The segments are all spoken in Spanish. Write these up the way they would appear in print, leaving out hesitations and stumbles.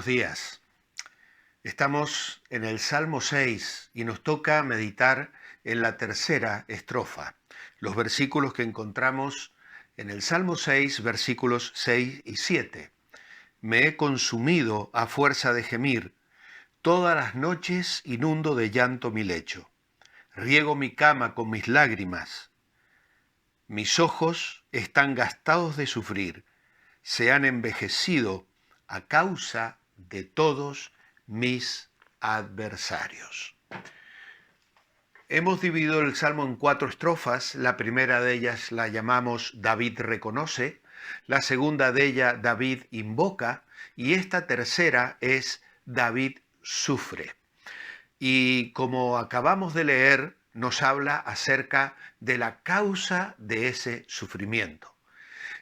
Buenos días. Estamos en el Salmo 6 y nos toca meditar en la tercera estrofa, los versículos que encontramos en el Salmo 6, versículos 6 y 7. Me he consumido a fuerza de gemir, todas las noches inundo de llanto mi lecho. Riego mi cama con mis lágrimas. Mis ojos están gastados de sufrir, se han envejecido a causa de todos mis adversarios. Hemos dividido el Salmo en 4 estrofas. La primera de ellas la llamamos David reconoce, la segunda de ella David invoca y esta tercera es David sufre. Y como acabamos de leer, nos habla acerca de la causa de ese sufrimiento.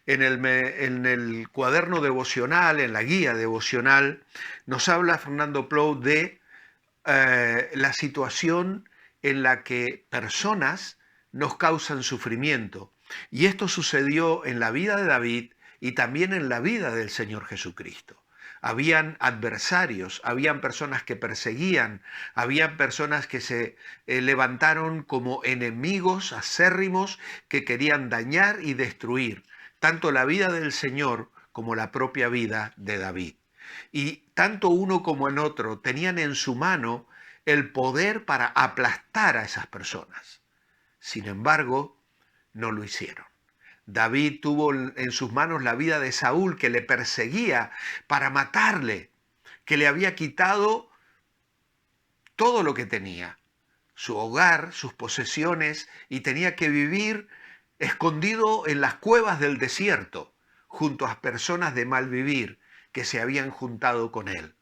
En el cuaderno devocional, en la guía devocional, nos habla Fernando Plou de la situación en la que personas nos causan sufrimiento. Y esto sucedió en la vida de David y también en la vida del Señor Jesucristo. Habían adversarios, habían personas que perseguían, habían personas que se levantaron como enemigos acérrimos que querían dañar y destruir tanto la vida del Señor como la propia vida de David. Y tanto uno como el otro tenían en su mano el poder para aplastar a esas personas. Sin embargo, no lo hicieron. David tuvo en sus manos la vida de Saúl, que le perseguía para matarle, que le había quitado todo lo que tenía, su hogar, sus posesiones, y tenía que vivir escondido en las cuevas del desierto, junto a personas de mal vivir que se habían juntado con él.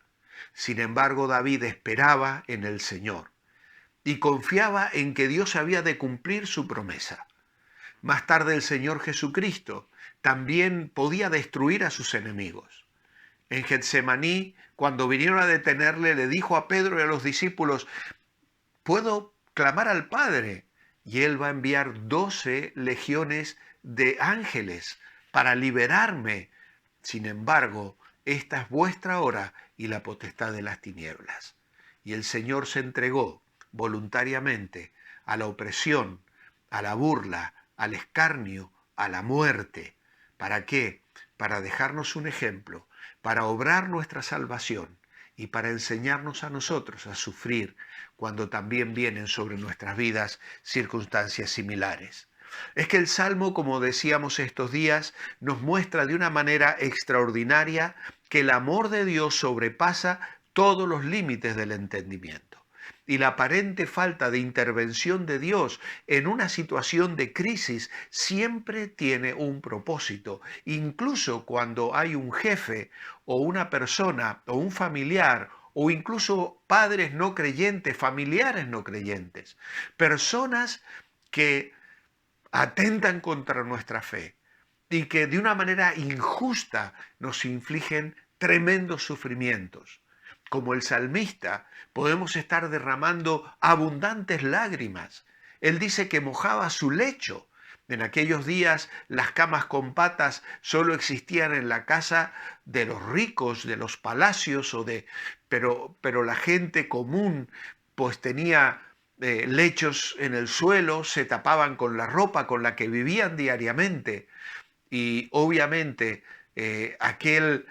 Sin embargo, David esperaba en el Señor y confiaba en que Dios había de cumplir su promesa. Más tarde el Señor Jesucristo también podía destruir a sus enemigos. En Getsemaní, cuando vinieron a detenerle, le dijo a Pedro y a los discípulos: «¿Puedo clamar al Padre?» Y Él va a enviar 12 legiones de ángeles para liberarme. Sin embargo, esta es vuestra hora y la potestad de las tinieblas. Y el Señor se entregó voluntariamente a la opresión, a la burla, al escarnio, a la muerte. ¿Para qué? Para dejarnos un ejemplo, para obrar nuestra salvación y para enseñarnos a nosotros a sufrir cuando también vienen sobre nuestras vidas circunstancias similares. Es que el Salmo, como decíamos estos días, nos muestra de una manera extraordinaria que el amor de Dios sobrepasa todos los límites del entendimiento. Y la aparente falta de intervención de Dios en una situación de crisis siempre tiene un propósito. Incluso cuando hay un jefe o una persona o un familiar o incluso padres no creyentes, familiares no creyentes, personas que atentan contra nuestra fe y que de una manera injusta nos infligen tremendos sufrimientos. Como el salmista, podemos estar derramando abundantes lágrimas. Él dice que mojaba su lecho. En aquellos días las camas con patas solo existían en la casa de los ricos, de los palacios, pero la gente común pues tenía lechos en el suelo, se tapaban con la ropa con la que vivían diariamente. Y obviamente aquel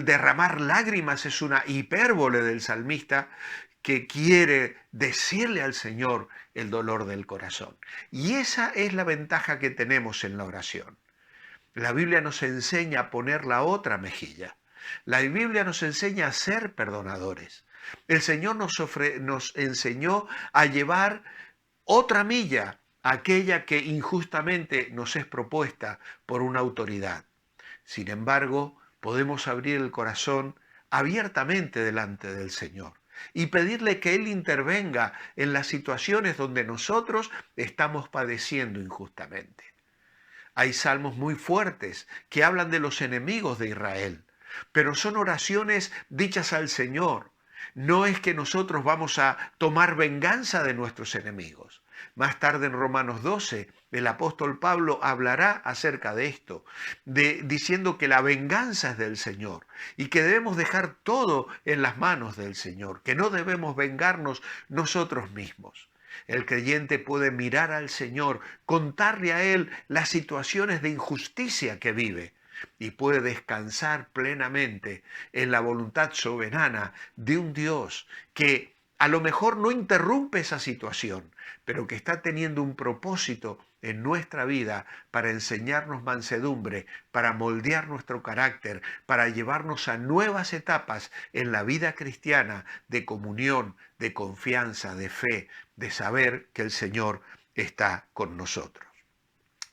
derramar lágrimas es una hipérbole del salmista que quiere decirle al Señor el dolor del corazón. Y esa es la ventaja que tenemos en la oración. La Biblia nos enseña a poner la otra mejilla. La Biblia nos enseña a ser perdonadores. El Señor nos enseñó a llevar otra milla, aquella que injustamente nos es propuesta por una autoridad. Sin embargo, podemos abrir el corazón abiertamente delante del Señor y pedirle que Él intervenga en las situaciones donde nosotros estamos padeciendo injustamente. Hay salmos muy fuertes que hablan de los enemigos de Israel, pero son oraciones dichas al Señor. No es que nosotros vamos a tomar venganza de nuestros enemigos. Más tarde en Romanos 12, el apóstol Pablo hablará acerca de esto, diciendo que la venganza es del Señor y que debemos dejar todo en las manos del Señor, que no debemos vengarnos nosotros mismos. El creyente puede mirar al Señor, contarle a Él las situaciones de injusticia que vive y puede descansar plenamente en la voluntad soberana de un Dios que a lo mejor no interrumpe esa situación, pero que está teniendo un propósito en nuestra vida para enseñarnos mansedumbre, para moldear nuestro carácter, para llevarnos a nuevas etapas en la vida cristiana de comunión, de confianza, de fe, de saber que el Señor está con nosotros.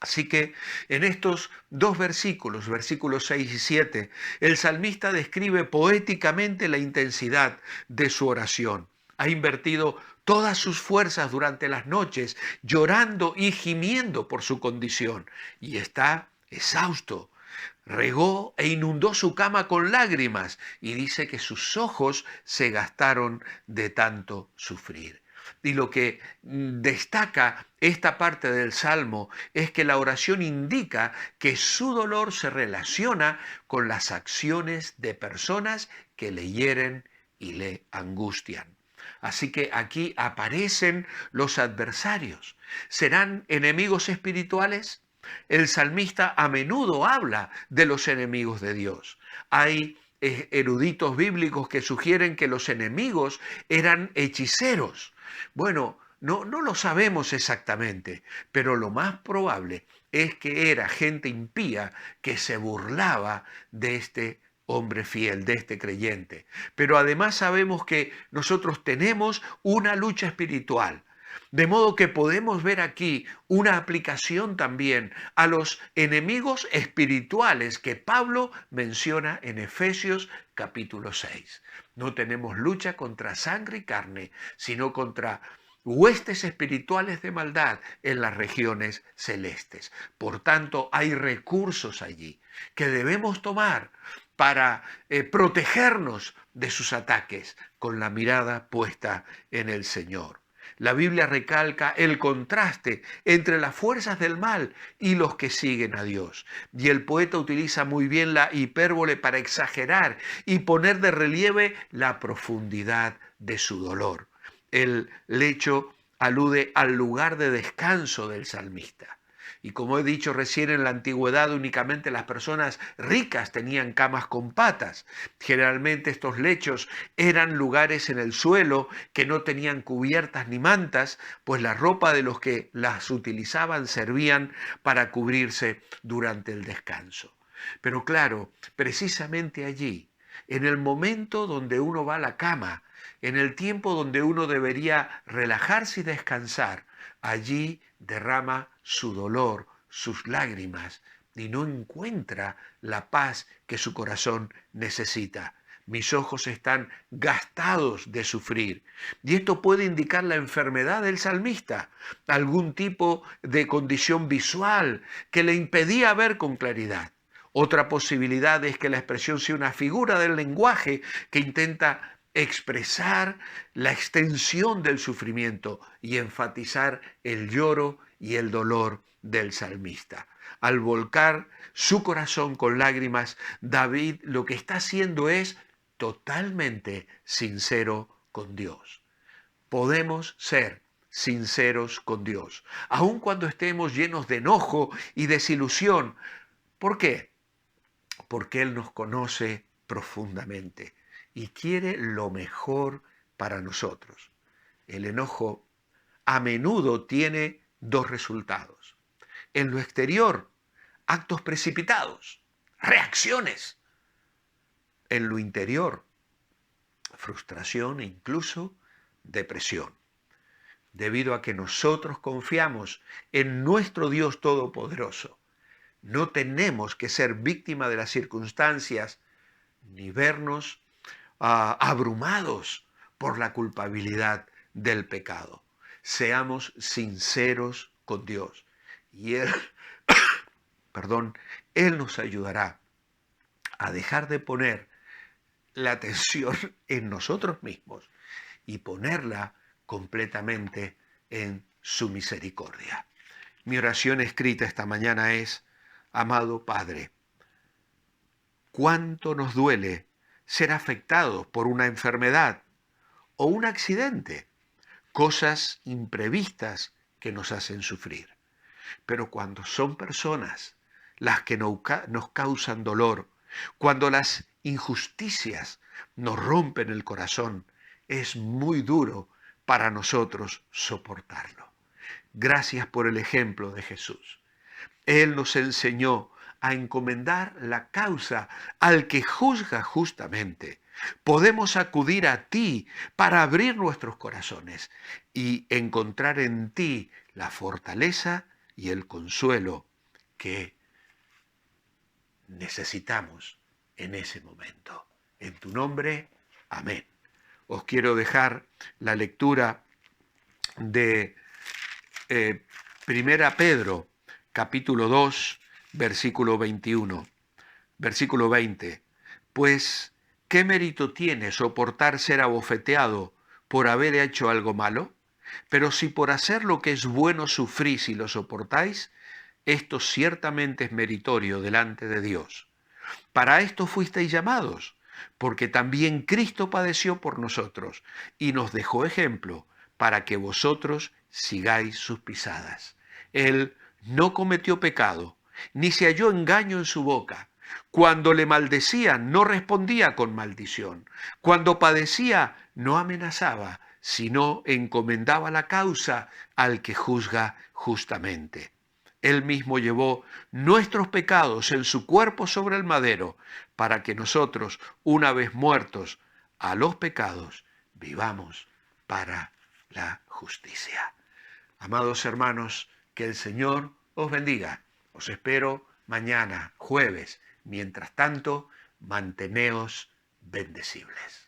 Así que en estos dos versículos, versículos 6 y 7, el salmista describe poéticamente la intensidad de su oración. Ha invertido todas sus fuerzas durante las noches, llorando y gimiendo por su condición, y está exhausto. Regó e inundó su cama con lágrimas, y dice que sus ojos se gastaron de tanto sufrir. Y lo que destaca esta parte del Salmo es que la oración indica que su dolor se relaciona con las acciones de personas que le hieren y le angustian. Así que aquí aparecen los adversarios. ¿Serán enemigos espirituales? El salmista a menudo habla de los enemigos de Dios. Hay eruditos bíblicos que sugieren que los enemigos eran hechiceros. Bueno, no lo sabemos exactamente, pero lo más probable es que era gente impía que se burlaba de este hombre fiel, de este creyente. Pero además sabemos que nosotros tenemos una lucha espiritual. De modo que podemos ver aquí una aplicación también a los enemigos espirituales que Pablo menciona en Efesios capítulo 6. No tenemos lucha contra sangre y carne, sino contra huestes espirituales de maldad en las regiones celestes. Por tanto, hay recursos allí que debemos tomar para protegernos de sus ataques con la mirada puesta en el Señor. La Biblia recalca el contraste entre las fuerzas del mal y los que siguen a Dios. Y el poeta utiliza muy bien la hipérbole para exagerar y poner de relieve la profundidad de su dolor. El lecho alude al lugar de descanso del salmista. Y como he dicho recién, en la antigüedad únicamente las personas ricas tenían camas con patas. Generalmente estos lechos eran lugares en el suelo que no tenían cubiertas ni mantas, pues la ropa de los que las utilizaban servían para cubrirse durante el descanso. Pero claro, precisamente allí, en el momento donde uno va a la cama, en el tiempo donde uno debería relajarse y descansar, allí derrama su dolor, sus lágrimas, y no encuentra la paz que su corazón necesita. Mis ojos están gastados de sufrir. Y esto puede indicar la enfermedad del salmista, algún tipo de condición visual que le impedía ver con claridad. Otra posibilidad es que la expresión sea una figura del lenguaje que intenta expresar la extensión del sufrimiento y enfatizar el lloro y el dolor del salmista. Al volcar su corazón con lágrimas, David lo que está haciendo es totalmente sincero con Dios. Podemos ser sinceros con Dios, aun cuando estemos llenos de enojo y desilusión. ¿Por qué? Porque Él nos conoce profundamente y quiere lo mejor para nosotros. El enojo a menudo tiene dos resultados. En lo exterior, actos precipitados, reacciones. En lo interior, frustración e incluso depresión. Debido a que nosotros confiamos en nuestro Dios Todopoderoso, no tenemos que ser víctima de las circunstancias ni vernos abrumados por la culpabilidad del pecado. Seamos sinceros con Dios y Él nos ayudará a dejar de poner la atención en nosotros mismos y ponerla completamente en su misericordia. Mi oración escrita esta mañana es: amado Padre, cuánto nos duele ser afectados por una enfermedad o un accidente, cosas imprevistas que nos hacen sufrir. Pero cuando son personas las que nos causan dolor, cuando las injusticias nos rompen el corazón, es muy duro para nosotros soportarlo. Gracias por el ejemplo de Jesús. Él nos enseñó a encomendar la causa al que juzga justamente. Podemos acudir a ti para abrir nuestros corazones y encontrar en ti la fortaleza y el consuelo que necesitamos en ese momento. En tu nombre, amén. Os quiero dejar la lectura de Primera Pedro, capítulo 2, versículo 21, versículo 20. Pues, ¿qué mérito tiene soportar ser abofeteado por haber hecho algo malo? Pero si por hacer lo que es bueno sufrís y lo soportáis, esto ciertamente es meritorio delante de Dios. Para esto fuisteis llamados, porque también Cristo padeció por nosotros y nos dejó ejemplo para que vosotros sigáis sus pisadas. Él no cometió pecado, ni se halló engaño en su boca. Cuando le maldecían, no respondía con maldición. Cuando padecía, no amenazaba, sino encomendaba la causa al que juzga justamente. Él mismo llevó nuestros pecados en su cuerpo sobre el madero, para que nosotros, una vez muertos a los pecados, vivamos para la justicia. Amados hermanos, que el Señor os bendiga. Os espero mañana, jueves. Mientras tanto, manteneos bendecibles.